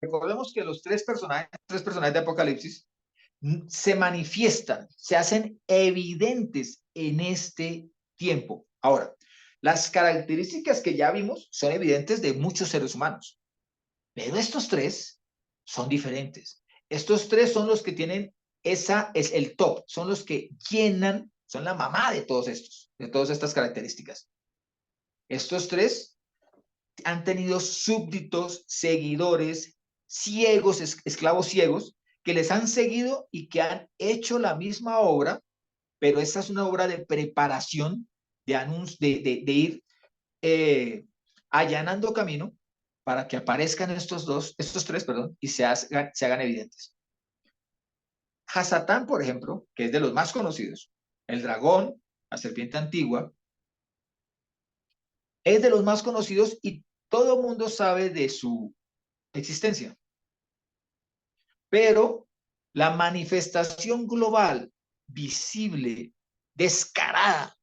recordemos que los tres personajes de Apocalipsis se manifiestan, se hacen evidentes en este tiempo. Ahora, las características que ya vimos son evidentes de muchos seres humanos, pero estos tres son diferentes. Estos tres son los que tienen es el top, son los que llenan, son la mamá de todos estos, de todas estas características. Estos tres han tenido súbditos, seguidores, ciegos, esclavos ciegos, que les han seguido y que han hecho la misma obra, pero esta es una obra de preparación, de ir allanando camino para que aparezcan estos tres, y se hagan evidentes. Hasatán, por ejemplo, que es de los más conocidos, el dragón, la serpiente antigua, es de los más conocidos y todo el mundo sabe de su existencia. Pero la manifestación global, visible, descarada,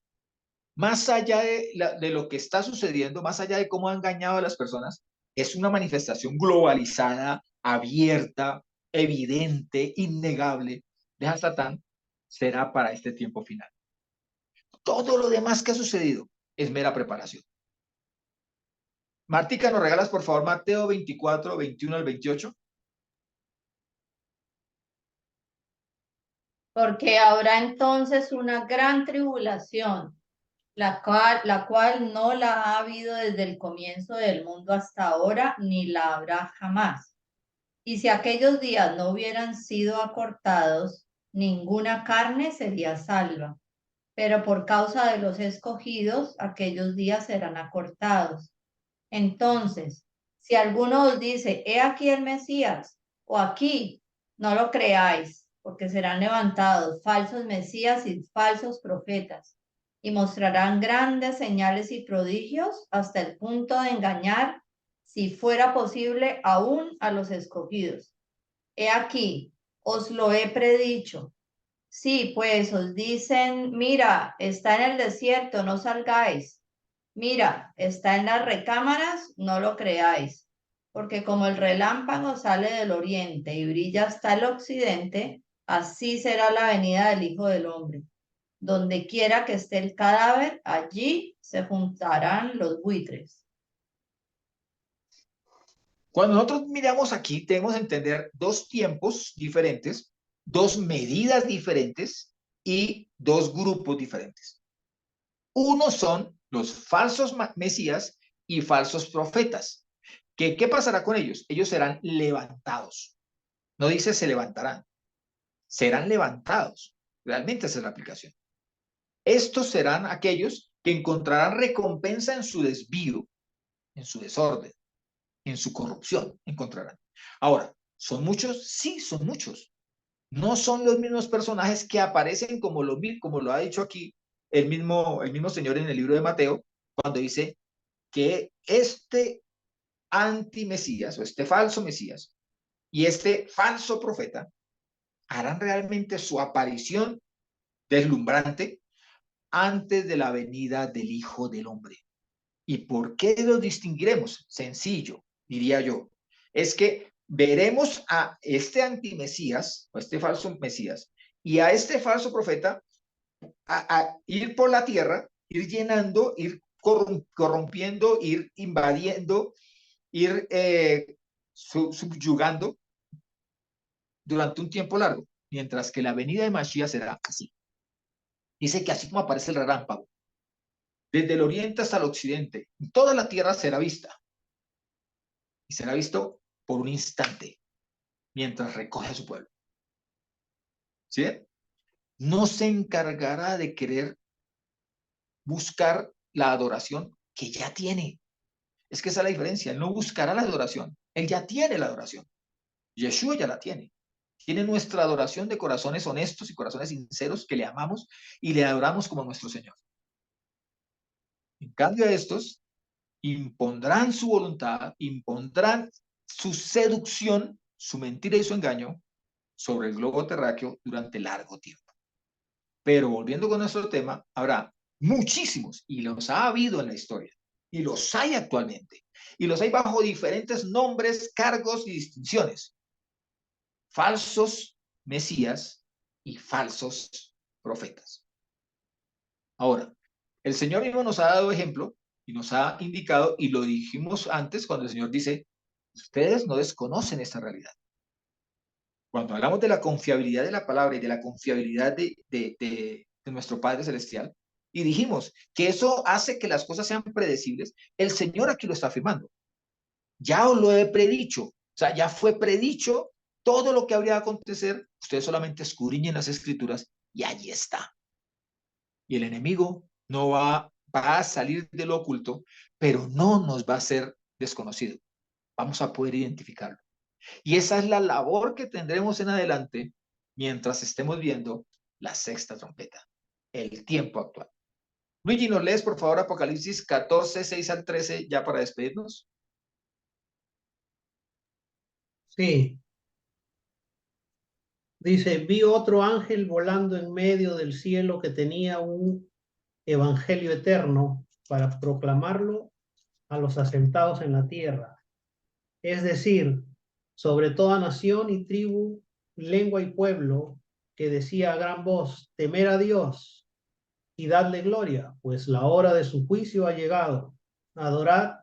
más allá de lo que está sucediendo, más allá de cómo ha engañado a las personas, es una manifestación globalizada, abierta, evidente, innegable de Satán, será para este tiempo final. Todo lo demás que ha sucedido es mera preparación. Martica, ¿nos regalas por favor Mateo 24, 21 al 28? Porque habrá entonces una gran tribulación, la cual no la ha habido desde el comienzo del mundo hasta ahora, ni la habrá jamás. Y si aquellos días no hubieran sido acortados, ninguna carne sería salva. Pero por causa de los escogidos, aquellos días serán acortados. Entonces, si alguno os dice, he aquí el Mesías, o aquí, no lo creáis, porque serán levantados falsos mesías y falsos profetas, y mostrarán grandes señales y prodigios hasta el punto de engañar, si fuera posible, aún a los escogidos. He aquí, os lo he predicho. Sí, pues os dicen, mira, está en el desierto, no salgáis. Mira, está en las recámaras, no lo creáis. Porque como el relámpago sale del oriente y brilla hasta el occidente, así será la venida del Hijo del Hombre. Donde quiera que esté el cadáver, allí se juntarán los buitres. Cuando nosotros miramos aquí, tenemos que entender dos tiempos diferentes, dos medidas diferentes y dos grupos diferentes. Uno son los falsos mesías y falsos profetas. ¿Qué pasará con ellos? Ellos serán levantados. No dice se levantarán, serán levantados. Realmente esa es la aplicación. Estos serán aquellos que encontrarán recompensa en su desvío, en su desorden, en su corrupción, encontrarán. Ahora, ¿son muchos? Sí, son muchos. No son los mismos personajes que aparecen como lo ha dicho aquí el mismo Señor en el libro de Mateo, cuando dice que este anti-mesías o este falso mesías y este falso profeta harán realmente su aparición deslumbrante antes de la venida del Hijo del Hombre. ¿Y por qué los distinguiremos? Sencillo, diría yo. Es que veremos a este antimesías o este falso mesías y a este falso profeta a ir por la tierra ir llenando, ir corrompiendo, ir invadiendo, ir subyugando durante un tiempo largo, mientras que la venida de Mashiach será así. Dice que así como aparece el relámpago, desde el oriente hasta el occidente, toda la tierra será vista, y será visto por un instante, mientras recoge a su pueblo. ¿Sí? No se encargará de querer buscar la adoración que ya tiene. Es que esa es la diferencia. Él no buscará la adoración. Él ya tiene la adoración. Yeshua ya la tiene. Tiene nuestra adoración de corazones honestos y corazones sinceros que le amamos y le adoramos como nuestro Señor. En cambio, estos impondrán su voluntad, impondrán su seducción, su mentira y su engaño sobre el globo terráqueo durante largo tiempo. Pero volviendo con nuestro tema, habrá muchísimos, y los ha habido en la historia, y los hay actualmente, y los hay bajo diferentes nombres, cargos y distinciones. Falsos mesías y falsos profetas. Ahora, el Señor mismo nos ha dado ejemplo y nos ha indicado, y lo dijimos antes cuando el Señor dice, ustedes no desconocen esta realidad. Cuando hablamos de la confiabilidad de la palabra y de la confiabilidad de nuestro Padre Celestial, y dijimos que eso hace que las cosas sean predecibles, el Señor aquí lo está afirmando. Ya os lo he predicho, o sea, ya fue predicho todo lo que habría de acontecer, ustedes solamente escudriñen las Escrituras y allí está. Y el enemigo no va a salir de lo oculto, pero no nos va a ser desconocido. Vamos a poder identificarlo. Y esa es la labor que tendremos en adelante mientras estemos viendo la sexta trompeta, el tiempo actual. Luigi, ¿nos lees por favor Apocalipsis 14, 6 al 13 ya para despedirnos? Sí. Dice, vi otro ángel volando en medio del cielo que tenía un evangelio eterno para proclamarlo a los asentados en la tierra. Es decir, sobre toda nación y tribu, lengua y pueblo, que decía a gran voz, temer a Dios y dadle gloria, pues la hora de su juicio ha llegado. Adorad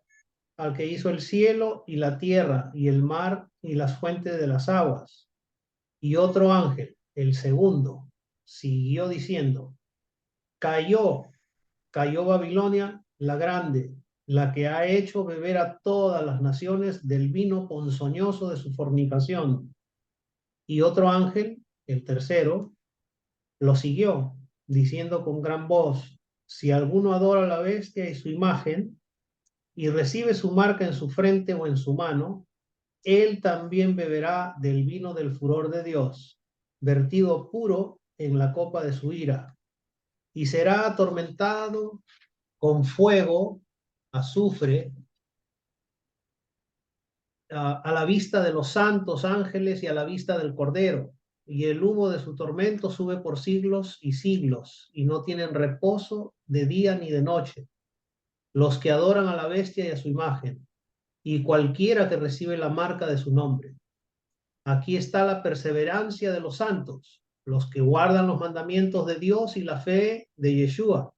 al que hizo el cielo y la tierra y el mar y las fuentes de las aguas. Y otro ángel, el segundo, siguió diciendo, cayó Babilonia la grande, la que ha hecho beber a todas las naciones del vino ponzoñoso de su fornicación. Y otro ángel, el tercero, lo siguió, diciendo con gran voz, si alguno adora a la bestia y su imagen, y recibe su marca en su frente o en su mano, él también beberá del vino del furor de Dios, vertido puro en la copa de su ira, y será atormentado con fuego, azufre, a la vista de los santos ángeles y a la vista del Cordero. Y el humo de su tormento sube por siglos y siglos, y no tienen reposo de día ni de noche, los que adoran a la bestia y a su imagen, y cualquiera que recibe la marca de su nombre. Aquí está la perseverancia de los santos, los que guardan los mandamientos de Dios y la fe de Yeshua.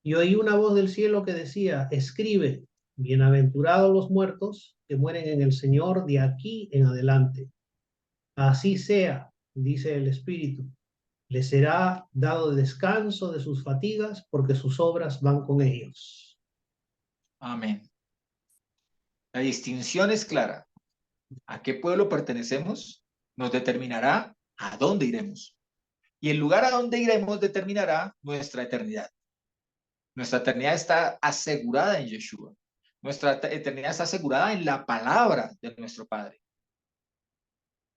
Y oí una voz del cielo que decía, escribe, bienaventurados los muertos que mueren en el Señor de aquí en adelante. Así sea, dice el Espíritu, les será dado descanso de sus fatigas porque sus obras van con ellos. Amén. La distinción es clara. ¿A qué pueblo pertenecemos? Nos determinará a dónde iremos. Y el lugar a donde iremos determinará nuestra eternidad. Nuestra eternidad está asegurada en Yeshua. Nuestra eternidad está asegurada en la palabra de nuestro Padre.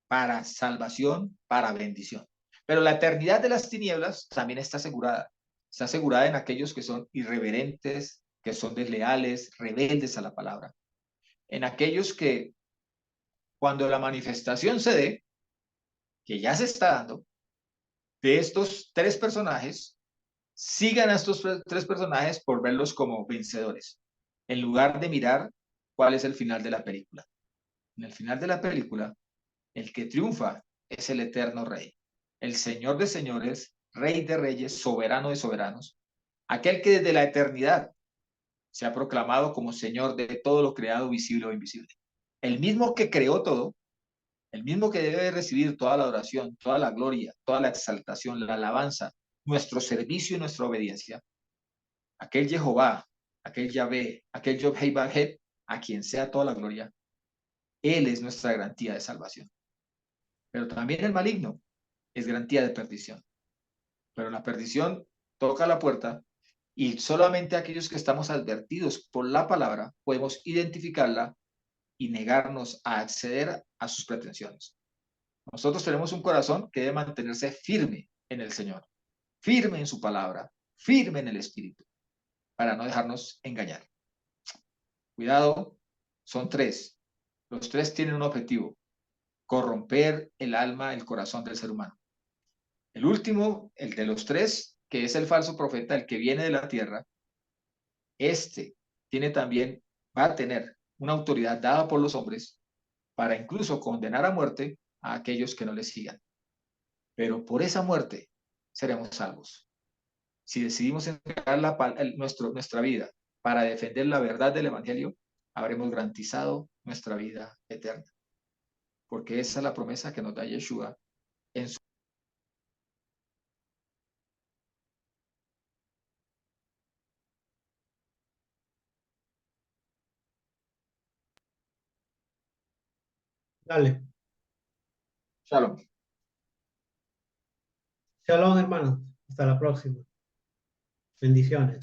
Para salvación, para bendición. Pero la eternidad de las tinieblas también está asegurada. Está asegurada en aquellos que son irreverentes, que son desleales, rebeldes a la palabra. En aquellos que cuando la manifestación se dé, que ya se está dando, de estos tres personajes, sigan a estos tres personajes por verlos como vencedores, en lugar de mirar cuál es el final de la película. En el final de la película, el que triunfa es el eterno Rey, el Señor de señores, Rey de reyes, soberano de soberanos, aquel que desde la eternidad se ha proclamado como Señor de todo lo creado, visible o invisible. El mismo que creó todo, el mismo que debe recibir toda la adoración, toda la gloria, toda la exaltación, la alabanza, nuestro servicio y nuestra obediencia, aquel Jehová, aquel Yahvé, aquel Yod-Heh-Vav-Heh, a quien sea toda la gloria, Él es nuestra garantía de salvación. Pero también el maligno es garantía de perdición. Pero la perdición toca la puerta y solamente aquellos que estamos advertidos por la palabra podemos identificarla y negarnos a acceder a sus pretensiones. Nosotros tenemos un corazón que debe mantenerse firme en el Señor, firme en su palabra, firme en el Espíritu, para no dejarnos engañar. Cuidado, son tres. Los tres tienen un objetivo: corromper el alma, el corazón del ser humano. El último, el de los tres, que es el falso profeta, el que viene de la tierra, este tiene también, va a tener una autoridad dada por los hombres para incluso condenar a muerte a aquellos que no le sigan. Pero por esa muerte seremos salvos. Si decidimos entregar nuestra vida para defender la verdad del Evangelio, habremos garantizado nuestra vida eterna. Porque esa es la promesa que nos da Yeshua en su... Dale. Shalom. Shalom, hermanos. Hasta la próxima. Bendiciones.